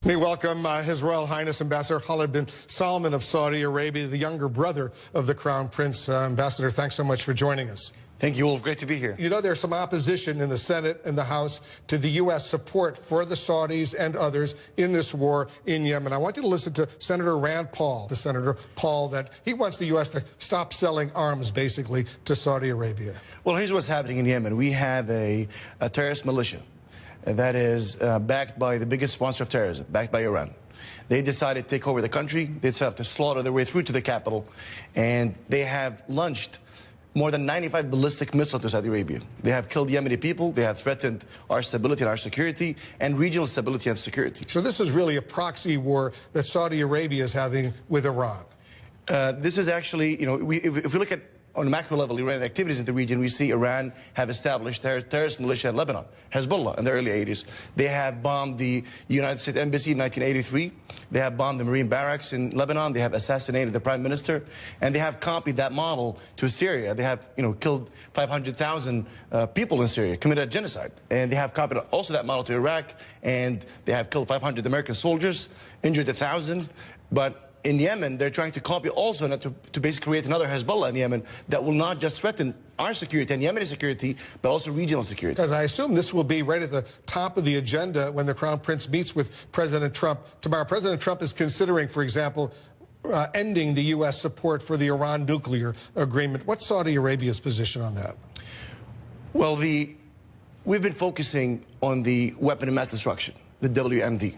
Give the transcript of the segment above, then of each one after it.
We welcome His Royal Highness Ambassador Khalid bin Salman of Saudi Arabia, the younger brother of the Crown Prince. Ambassador, thanks so much for joining us. Thank you, Wolf. Great to be here. You know, there's some opposition in the Senate and the House to the U.S. support for the Saudis and others in this war in Yemen. I want you to listen to Senator Rand Paul, that he wants the U.S. to stop selling arms, basically, to Saudi Arabia. Well, here's what's happening in Yemen. We have a terrorist militia that is backed by the biggest sponsor of terrorism, backed by Iran. They decided to take over the country. They decided to slaughter their way through to the capital, and they have launched more than 95 ballistic missiles to Saudi Arabia. They have killed Yemeni people. They have threatened our stability and our security and regional stability and security. So this is really a proxy war that Saudi Arabia is having with Iran. This is actually, you know, if we look at on a macro level, Iranian activities in the region, we see Iran have established terrorist militia in Lebanon, Hezbollah, in the early 80s. They have bombed the United States Embassy in 1983. They have bombed the Marine barracks in Lebanon. They have assassinated the Prime Minister. And they have copied that model to Syria. They have, killed 500,000 people in Syria, committed genocide. And they have copied also that model to Iraq. And they have killed 500 American soldiers, injured 1,000. But in Yemen, they're trying to copy also to basically create another Hezbollah in Yemen that will not just threaten our security and Yemeni security, but also regional security. Because I assume this will be right at the top of the agenda when the Crown Prince meets with President Trump tomorrow. President Trump is considering, for example, ending the U.S. support for the Iran nuclear agreement. What's Saudi Arabia's position on that? Well, we've been focusing on the weapon of mass destruction, the WMD.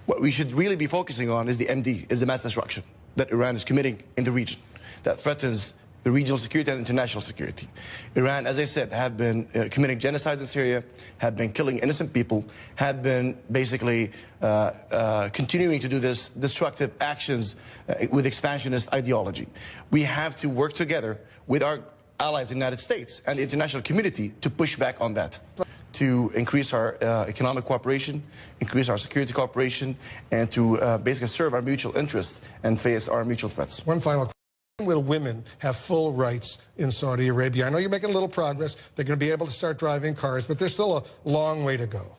What we should really be focusing on is the MD, is the mass destruction that Iran is committing in the region that threatens the regional security and international security. Iran, as I said, have been committing genocides in Syria, have been killing innocent people, have been basically continuing to do this destructive actions with expansionist ideology. We have to work together with our allies in the United States and the international community to push back on that, to increase our economic cooperation, increase our security cooperation, and to basically serve our mutual interests and face our mutual threats. One final question. Will women have full rights in Saudi Arabia? I know you're making a little progress. They're going to be able to start driving cars, but there's still a long way to go.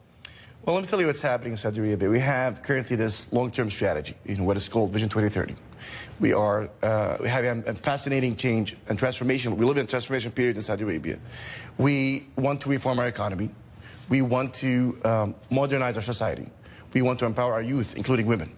Well, let me tell you what's happening in Saudi Arabia. We have currently this long-term strategy in what is called Vision 2030. We have a fascinating change and transformation. We live in a transformation period in Saudi Arabia. We want to reform our economy. We want to modernize our society. We want to empower our youth, including women.